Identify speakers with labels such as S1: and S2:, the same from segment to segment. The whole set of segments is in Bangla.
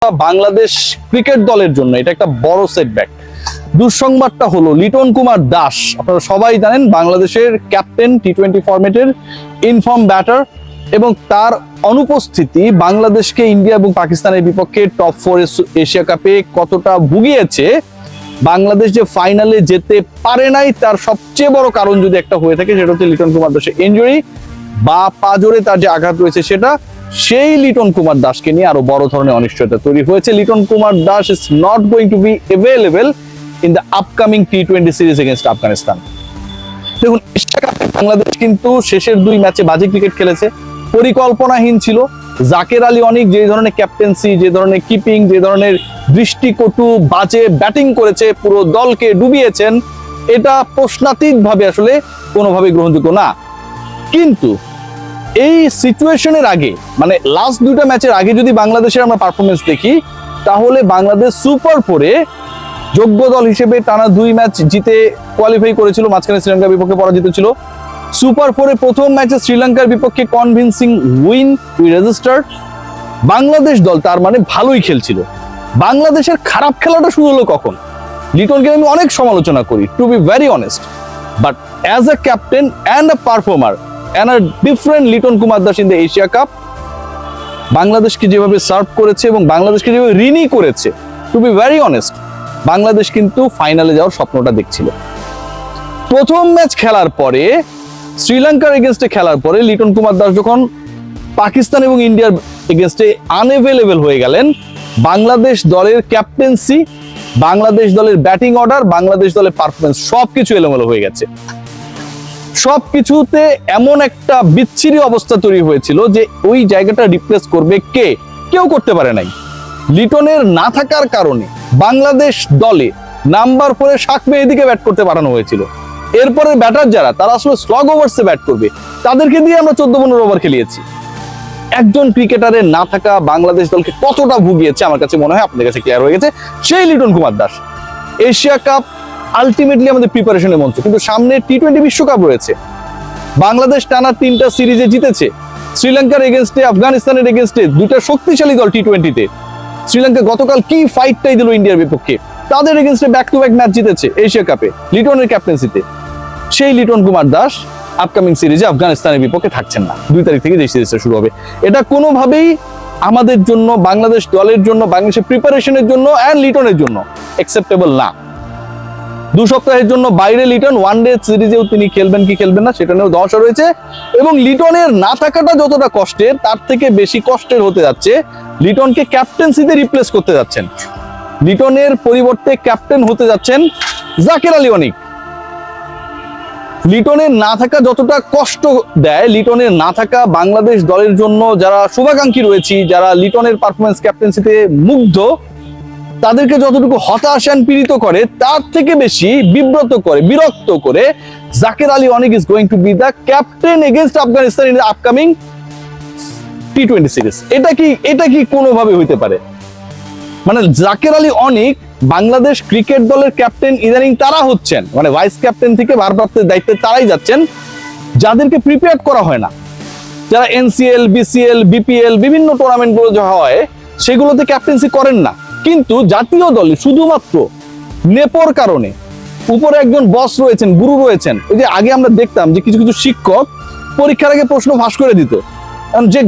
S1: বাংলাদেশ ক্রিকেট দলের জন্য এটা একটা বড় সেটব্যাক। দুঃসংবাদটা হলো লিটন কুমার দাস, আপনারা সবাই জানেন বাংলাদেশের ক্যাপ্টেন, টি-20 ফরম্যাটের ইনফর্ম ব্যাটার, এবং তার অনুপস্থিতি বাংলাদেশকে ইন্ডিয়া এবং পাকিস্তানের বিপক্ষে টপ 4 এশিয়া কাপে কতটা ভুগিয়েছে। বাংলাদেশ যে ফাইনালে যেতে পারে নাই তার সবচেয়ে বড় কারণ যদি একটা হয়ে থাকে সেটা হচ্ছে লিটন কুমার দাসের ইনজুরি বা পা জোরে তার যে আঘাত রয়েছে সেটা। সেই লিটন কুমার দাসকে নিয়ে আরো বড় ধরনের অনিশ্চয়তা তৈরি হয়েছে। Liton Kumar Das is not going to be available in the upcoming টি-20 সিরিজ এগেইনস্ট আফগানিস্তান। দেখুন, এশিয়া কাপে বাংলাদেশ কিন্তু শেষের 2 ম্যাচে বাজে ক্রিকেট খেলেছে, পরিকল্পনাহীন ছিল। জাকের আলী অনিক যে ধরনের ক্যাপ্টেন্সি, যে ধরনের কিপিং, যে ধরনের দৃষ্টিকটু বাজে ব্যাটিং করেছে, পুরো দলকে ডুবিয়েছেন, এটা প্রশ্নাতীত ভাবে আসলে কোনোভাবেই গ্রহণযোগ্য না। কিন্তু এই সিচুয়েশনের আগে, মানে লাস্ট 2টা ম্যাচের আগে যদি বাংলাদেশের আমরা পারফরমেন্স দেখি, তাহলে বাংলাদেশ সুপার 4-এ যোগ্য দল হিসেবে টানা 2 ম্যাচ জিতে কোয়ালিফাই করেছিল, মাঝখানে শ্রীলঙ্কার বিপক্ষে পরাজিত ছিল। সুপার 4-এ প্রথম ম্যাচে শ্রীলঙ্কার বিপক্ষে convincing win we registered. Bangladesh দল তার মানে ভালোই খেলছিল। বাংলাদেশের খারাপ খেলাটা শুরু হলো কখন? লিটনকে আমি অনেক সমালোচনা করি, to be very honest, but as a captain and a performer and a different Liton Kumar Das in the Asia Cup, বাংলাদেশকে যেভাবে সার্ভ করেছে এবং বাংলাদেশকে যেভাবে ঋণী করেছে, to be very honest, Bangladesh কিন্তু ফাইনালে যাওয়ার স্বপ্নটা দেখছিল। প্রথম ম্যাচ খেলার পরে, শ্রীলঙ্কার এগেনস্টে খেলার পরে লিটন কুমার দাস যখন পাকিস্তান এবং ইন্ডিয়ার এগেনস্টে আনএভেলেবল হয়ে গেলেন, বাংলাদেশ দলের ক্যাপ্টেন্সি, বাংলাদেশ দলের ব্যাটিং অর্ডার, বাংলাদেশ দলের পারফরমেন্স সবকিছু এলোমেলো হয়ে গেছে। সবকিছুতে এমন একটা বিচ্ছিরি অবস্থা তৈরি হয়েছিল যে ওই জায়গাটা রিপ্লেস করবে কে, কেউ করতে পারে নাই। লিটনের না থাকার কারণে বাংলাদেশ দলে নাম্বার 4-এ শাক মেহেদীকে ব্যাট করতে পাঠানো হয়েছিল। এরপরে ব্যাটার যারা, তারা আসলে স্লগ ওভার্সে ব্যাট করবে, তাদেরকে দিয়ে আমরা 14-15 ওভার খেলিয়েছি। একজন ক্রিকেটারের না থাকা বাংলাদেশ দলকে কতটা ভুগিয়েছে আমার কাছে মনে হয় আপনাদের কাছে ক্লিয়ার হয়ে গেছে। সেই Liton Kumar Das, Asia cup ultimately আমাদের প্রিপারেশনের মঞ্চ, কিন্তু সামনে টি-20 বিশ্বকাপ রয়েছে। বাংলাদেশ টানা 3টা সিরিজে জিতেছে, শ্রীলঙ্কার এগেনস্টে, আফগানিস্তানের এগেনস্টে, 2টা শক্তিশালী দল টি-20-তে। শ্রীলঙ্কা গতকাল কি ফাইটটাই দিল ইন্ডিয়ার বিপক্ষে, তাদের এগেনস্টে ব্যাক টু ব্যাক ম্যাচ জিতেছে এশিয়া কাপে লিটনের ক্যাপ্টেন্সিতে। সেই লিটন কুমার দাস আপকামিং সিরিজে আফগানিস্তানের বিপক্ষে থাকছেন না। 2 তারিখ থেকে যে সিরিজটা শুরু হবে, এটা কোনোভাবেই আমাদের জন্য, বাংলাদেশ দলের জন্য, বাংলাদেশের প্রিপারেশনের জন্য এন্ড লিটনের জন্য অ্যাকসেপ্টেবল না। 2 সপ্তাহের জন্য বাইরে লিটন, ওয়ানডে সিরিজেও তিনি খেলবেন কি খেলবেন না সেটা নিয়েও ধোঁয়াশা রয়েছে। এবং লিটনের না থাকাটা যতটা কষ্টের, তার থেকে বেশি কষ্টের হতে যাচ্ছে লিটনকে ক্যাপ্টেন্সিতে রিপ্লেস করতে যাচ্ছেন। লিটনের পরিবর্তে ক্যাপ্টেন হতে যাচ্ছেন জাকের আলী অনিক। লিটনের না থাকা যতটা কষ্ট দেয়, লিটনের না থাকা বাংলাদেশ দলের জন্য যারা শুভাকাঙ্ক্ষী রয়েছি, যারা লিটনের পারফরমেন্স ক্যাপ্টেন্সিতে মুগ্ধ, তাদেরকে যতটুকু হতাশ এন্ড পীড়িত করে, তার থেকে বেশি বিব্রত করে, বিরক্ত করে Jaker Ali Anik is going to be the captain against Afghanistan in the upcoming টি-20 সিরিজ। এটা কি কোনোভাবে হইতে পারে? মানে জাকের আলী অনিক বাংলাদেশ ক্রিকেট দলের ক্যাপ্টেন ইদানিং তারা হচ্ছেন, মানে ভাইস ক্যাপ্টেন থেকে ভারপ্রাপ্তের দায়িত্বে তারাই যাচ্ছেন, যাদেরকে প্রিপেয়ার করা হয় না, যারা এনসিএল, বিসিএল, বিপিএল বিভিন্ন টুর্নামেন্ট গুলো যা হয় সেগুলোতে ক্যাপ্টেন্সি করেন না। কিন্তু জাতীয় দলে শুধুমাত্র নেপোর কারণে, উপরে একজন বস রয়েছেন, গুরু রয়েছেন। ওই যে আগে আমরা দেখতাম যে কিছু কিছু শিক্ষক পরীক্ষার আগে প্রশ্ন ফাঁস করে দিত, যে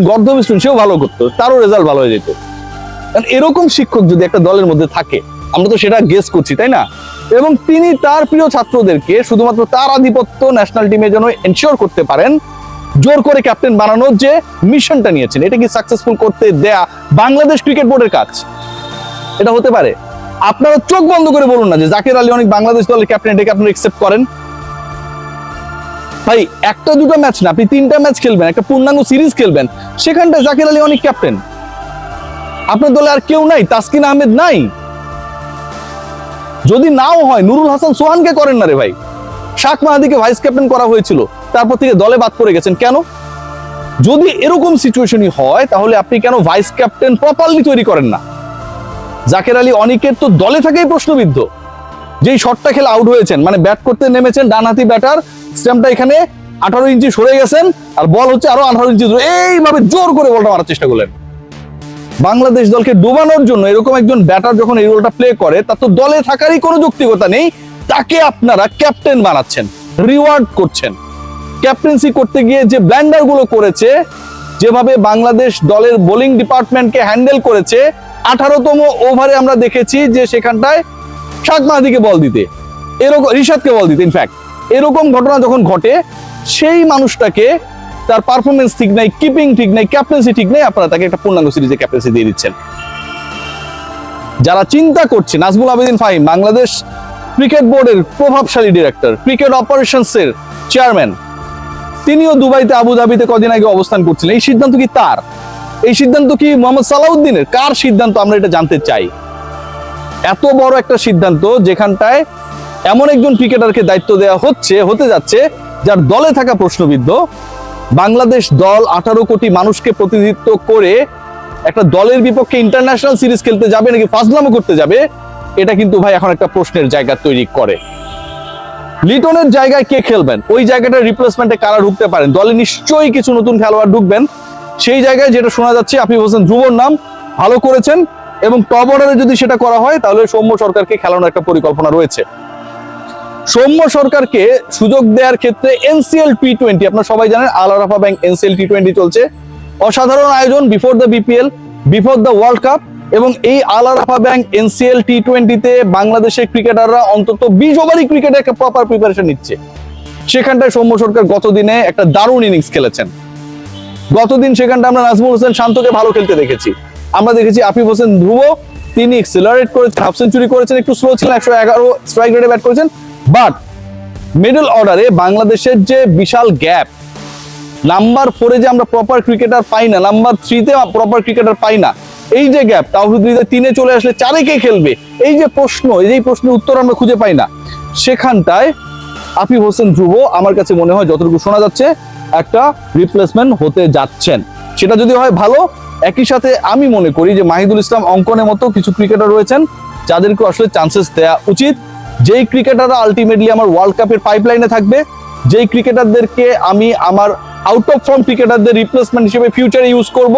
S1: গর্ধব স্টুডেন্ট সেও ভালো করতো, তারও রেজাল্ট ভালো হয়ে যেত। এরকম শিক্ষক যদি একটা দলের মধ্যে থাকে, আমরা তো সেটা গেস করছি, তাই না? এবং তিনি তার প্রিয় ছাত্রদেরকে শুধুমাত্র তার আধিপত্য ন্যাশনাল টিমে যেন এনশিওর করতে পারেন, জোর করে ক্যাপ্টেন বানানোর যে মিশনটা নিয়েছেন, এটা কি সাকসেসফুল করতে দেয়া বাংলাদেশ ক্রিকেট বোর্ডের কাজ? এটা হতে পারে? আপনারা চোখ বন্ধ করে বলুন না যে জাকের আলী অনিক বাংলাদেশ দলের ক্যাপ্টেন, এটাকে আপনারা অ্যাকসেপ্ট করেন? ভাই, 1টা 2টা ম্যাচ না, আপনি 3টা ম্যাচ খেলবেন, একটা পূর্ণাঙ্গ সিরিজ খেলবেন, সেখানটায় জাকের আলী অনিক ক্যাপ্টেন। আপনার দলে আর কেউ নাই, তাসকিন আহমেদ নাই। যদি নাও হয়, নুরুল হাসান সোহানকে করেন না রে ভাই। শাক মাহাদিকে ভাইস ক্যাপ্টেন করা হয়েছিল, তারপর থেকে দলে বাদ পড়ে গেছেন কেন? যদি এরকম সিচুয়েশনই হয়, তাহলে আপনি কেন ভাইস ক্যাপ্টেন প্রপারলি তৈরি করেন না? জাকের আলী অনিকের তো দলে থাকেই প্রশ্নবিদ্ধ। যেই শটটা খেলে আউট হয়েছেন, মানে ব্যাট করতে নেমেছেন, ডানহাতি ব্যাটার, স্ট্যাম্পটা এখানে 18 ইঞ্চি সরে গেছেন, আর বল হচ্ছে আরো 18 ইঞ্চি, এইভাবে জোর করে বলটা মারার চেষ্টা করলেন। বাংলাদেশ দলকে ডোবানোর জন্য এরকম একজন ব্যাটার যখন এই রোলটা প্লে করে, তা তো দলে থাকারই কোনো যৌক্তিকতা নেই। তাকে আপনারা ক্যাপ্টেন বানাচ্ছেন, রিওয়ার্ড করছেন। ক্যাপ্টেন্সি করতে গিয়ে যে ব্ল্যান্ডার গুলো করেছে, যেভাবে বাংলাদেশ দলের বোলিং ডিপার্টমেন্টকে হ্যান্ডেল করেছে, 18তম ওভারে আমরা দেখেছি যে সেখানটায় শাক মাহাদিকে বল দিতে, এরকম রিশাদকে বল দিতে, ইনফ্যাক্ট এরকম ঘটনা যখন ঘটে, সেই মানুষটাকে তার পারফরমেন্স ঠিক নাই, কিপিং ঠিক নাই, ক্যাপ্টেন্সি ঠিক নাই, আপনারা তাকে একটা পূর্ণাঙ্গ সিরিজে ক্যাপ্টেন্সি দিয়ে দিচ্ছেন। যারা চিন্তা করছে, নাজমুল আবেদিন ফাহিম বাংলাদেশ ক্রিকেট বোর্ডের প্রভাবশালী ডিরেক্টর, ক্রিকেট অপারেশনসের চেয়ারম্যান, তিনিও দুবাইতে আবুধাবিতে কদিন আগে অবস্থান করছিলেন। এই সিদ্ধান্ত কি তার? এই সিদ্ধান্ত কি মোহাম্মদ সালাউদ্দিনের? কার সিদ্ধান্ত আমরা এটা জানতে চাই। এত বড় একটা সিদ্ধান্ত, যেখানটায় এমন একজন ক্রিকেটারকে দায়িত্ব দেওয়া হতে যাচ্ছে যার দলে থাকা প্রশ্নবিদ্ধ। বাংলাদেশ দল 18 কোটি মানুষকে প্রতিনিধিত্ব করে একটা দলের বিপক্ষে ইন্টারন্যাশনাল সিরিজ খেলতে যাবে নাকি ফাজলামো করতে যাবে, এটা কিন্তু ভাই এখন একটা প্রশ্নের জায়গা তৈরি করে। লিটনের জায়গায় কে খেলবেন, ওই জায়গাটা রিপ্লেসমেন্টে কারা ঢুকতে পারেন, দলে নিশ্চয়ই কিছু নতুন খেলোয়াড় ঢুকবেন। সেই জায়গায় যেটা শোনা যাচ্ছে আফিফ হোসেন ধ্রুবর নাম ভালো করেছেন, এবং টপ অর্ডারে যদি সেটা করা হয় তাহলে সৌম্য সরকারকে খেলানোর একটা পরিকল্পনা রয়েছে। সৌম্য সরকারকে সুযোগ দেওয়ার ক্ষেত্রে এনসিএল টি20, আপনারা সবাই জানেন আল আরাফা ব্যাংক এনসিএল টি20 চলছে, অসাধারণ আয়োজন before the BPL, before the world cup. এবং এই আল আরাফা ব্যাংক এনসিএল টি20তে বাংলাদেশের ক্রিকেটাররা অন্তত 20 ওভারই ক্রিকেটে একটা প্রপার প্রিপারেশন নিচ্ছে। সেখানটায় সৌম্য সরকার গতদিনে একটা দারুণ ইনিংস খেলেছেন। গতদিন সেখানটা আমরা নাজমুল হোসেন শান্তকে ভালো খেলতে দেখেছি, আমরা দেখেছি আফিফ হোসেন ধ্রুব, তিনি এক্সেলারেট করেছেন, হাফ সেঞ্চুরি করেছেন, একটু স্লো ছিলেন, 111 স্ট্রাইক রেটে ব্যাট করেছেন। বাট মিডল অর্ডারে বাংলাদেশের যে বিশাল গ্যাপ, নাম্বার 4-এ যে আমরা প্রপার ক্রিকেটার পাই না, নাম্বার 3-তে প্রপার ক্রিকেটার পাই না, এই যে গ্যাপ, তাওহিদ হৃদয় 3-এ চলে আসলে 4-এ কে খেলবে, এই যে প্রশ্ন, এই প্রশ্নের উত্তর আমরা খুঁজে পাই না। সেখানটায় আফিফ হোসেন ধ্রুব আমার কাছে মনে হয় যতটুকু শোনা যাচ্ছে একটা রিপ্লেসমেন্ট হতে যাচ্ছেন। সেটা যদি হয় ভালো। একই সাথে আমি মনে করি যে মাহিদুল ইসলাম অঙ্কনের মতো কিছু ক্রিকেটার রয়েছেন যাদেরকে আসলে চান্সেস দেওয়া উচিত। যেই ক্রিকেটাররা আলটিমেটলি আমার ওয়ার্ল্ড কাপের পাইপলাইনে থাকবে, যেই ক্রিকেটারদেরকে আমি আমার আউট অফ ফর্ম ক্রিকেটারদের রিপ্লেসমেন্ট হিসেবে ফিউচারে ইউজ করব।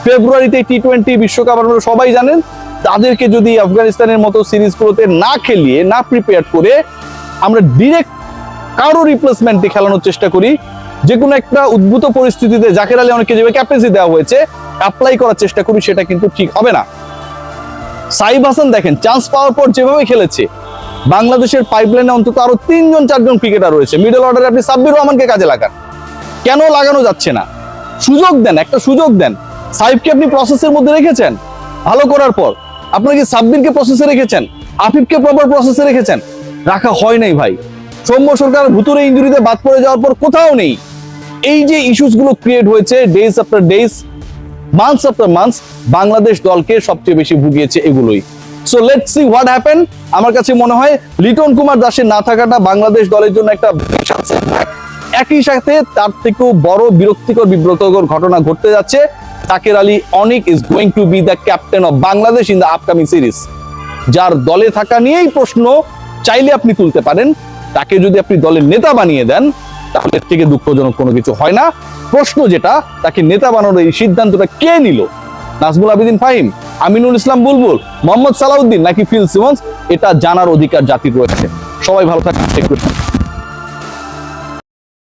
S1: ফেব্রুয়ারিতে টি20 বিশ্বকাপ আপনারা সবাই জানেন, তাদেরকে যদি আফগানিস্তানের মতো সিরিজগুলোতে না খেলিয়ে, না প্রিপেয়ার করে আমরা ডিরেক্ট কারো রিপ্লেসমেন্টে খেলানোর চেষ্টা করি, যে কোনো একটা উদ্ভূত পরিস্থিতিতে জাকের আলী অনেককে যেভাবে ক্যাপ্টেন্সি দেওয়া হয়েছে অ্যাপ্লাই করার চেষ্টা করি, সেটা কিন্তু ঠিক হবে না। সাইফ হাসান দেখেন চান্স পাওয়ার পর যেভাবে খেলেছে, বাংলাদেশের পাইপলাইনে অন্তত আরো 3-4জন ক্রিকেটার রয়েছে। মিডল অর্ডারে আপনি সাব্বির রহমানকে কাজে লাগান, কেন লাগানো যাচ্ছে না? সুযোগ দেন, একটা সুযোগ দেন। সাইফকে আপনি প্রসেসের মধ্যে রেখেছেন ভালো করার পর, আপনারা কি সাব্বিরকে প্রসেসে রেখেছেন, আফিফকে প্রপার প্রসেসে রেখেছেন? রাখা হয় নাই ভাই। সৌম্য সরকার ভুতুরে ইনজুরিতে বাদ পড়ে যাওয়ার পর কোথাও নেই। এই যে ইস্যুস গুলো ক্রিয়েট হয়েছে days after days, months after months, Bangladesh দলকে সবচেয়ে বেশি ভুগিয়েছে এগুলোই। So let's see what happen. আমার কাছে মনে হয় লিটন কুমার দাসের না থাকাটা বাংলাদেশ দলের জন্য একটা বিশাল সেটব্যাক। একই সাথে তার থেকেও বড় বিরক্তিকর বিব্রতকর ঘটনা ঘটতে যাচ্ছে। Jaker Ali Anik is going to be the captain of Bangladesh in the upcoming series. যার দলে থাকা নিয়েই প্রশ্ন চাইলে আপনি তুলতে পারেন, তাকে যদি আপনি দলের নেতা বানিয়ে দেন তাহলে এর থেকে দুঃখজনক কোনো কিছু হয় না। প্রশ্ন যেটা, তাকে নেতা বানানোর এই সিদ্ধান্তটা কে নিল? নাজমুল আবেদিন ফাহিম, আমিনুল ইসলাম বুলবুল, মোহাম্মদ সালাউদ্দিন নাকি ফিল সিমন্স? এটা জানার অধিকার জাতির রয়েছে। সবাই ভালো থাকবেন।